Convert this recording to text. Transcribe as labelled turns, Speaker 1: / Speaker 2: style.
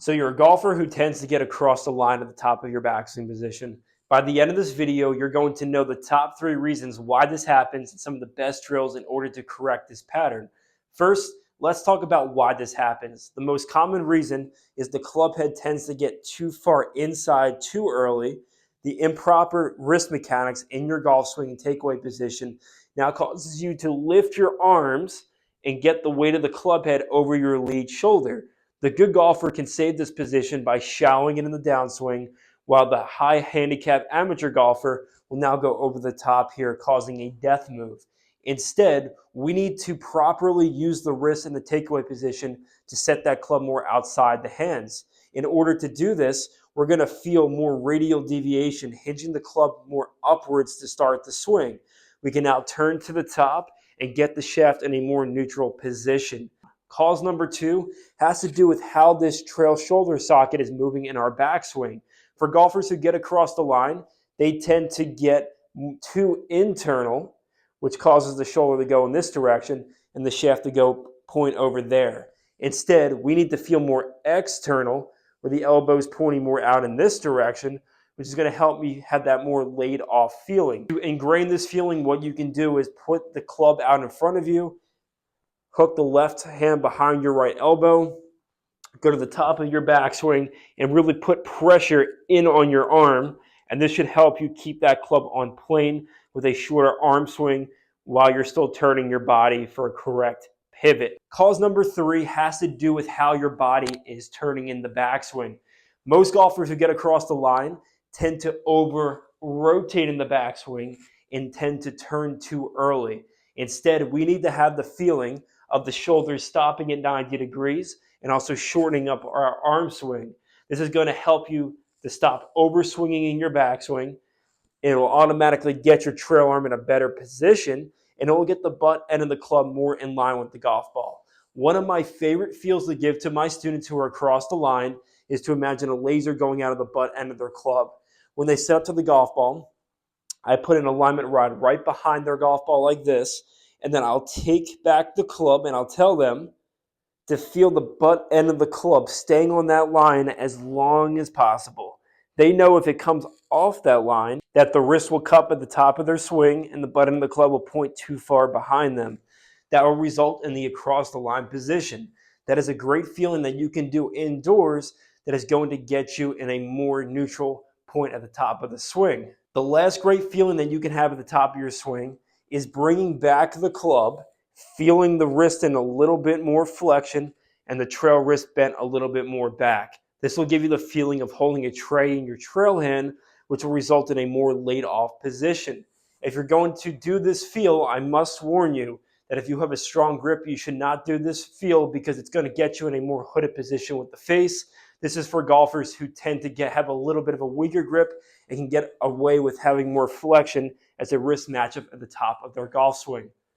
Speaker 1: So you're a golfer who tends to get across the line at the top of your backswing position. By the end of this video, you're going to know the top 3 reasons why this happens and some of the best drills in order to correct this pattern. First, let's talk about why this happens. The most common reason is the club head tends to get too far inside too early. The improper wrist mechanics in your golf swing and takeaway position now causes you to lift your arms and get the weight of the club head over your lead shoulder. The good golfer can save this position by shallowing it in the downswing, while the high handicap amateur golfer will now go over the top here, causing a death move. Instead, we need to properly use the wrist in the takeaway position to set that club more outside the hands. In order to do this, we're going to feel more radial deviation, hinging the club more upwards to start the swing. We can now turn to the top and get the shaft in a more neutral position. Cause number 2 has to do with how this trail shoulder socket is moving in our backswing. For golfers who get across the line, they tend to get too internal, which causes the shoulder to go in this direction and the shaft to go point over there. Instead, we need to feel more external, where the elbow is pointing more out in this direction, which is going to help me have that more laid off feeling. To ingrain this feeling, what you can do is put the club out in front of you, hook the left hand behind your right elbow, go to the top of your backswing, and really put pressure in on your arm. And this should help you keep that club on plane with a shorter arm swing while you're still turning your body for a correct pivot. Cause number 3 has to do with how your body is turning in the backswing. Most golfers who get across the line tend to over-rotate in the backswing and tend to turn too early. Instead, we need to have the feeling of the shoulders stopping at 90 degrees and also shortening up our arm swing. This is going to help you to stop over swinging in your backswing. It will automatically get your trail arm in a better position, and it will get the butt end of the club more in line with the golf ball. One of my favorite feels to give to my students who are across the line is to imagine a laser going out of the butt end of their club. When they set up to the golf ball, I put an alignment rod right behind their golf ball like this, and then I'll take back the club and I'll tell them to feel the butt end of the club staying on that line as long as possible. They know if it comes off that line that the wrist will cup at the top of their swing and the butt end of the club will point too far behind them. That will result in the across the line position. That is a great feeling that you can do indoors that is going to get you in a more neutral point at the top of the swing. The last great feeling that you can have at the top of your swing is bringing back the club, feeling the wrist in a little bit more flexion and the trail wrist bent a little bit more back. This will give you the feeling of holding a tray in your trail hand, which will result in a more laid off position. If you're going to do this feel, I must warn you that if you have a strong grip, you should not do this feel because it's going to get you in a more hooded position with the face. This is for golfers who tend to have a little bit of a weaker grip and can get away with having more flexion as a wrist matchup at the top of their golf swing.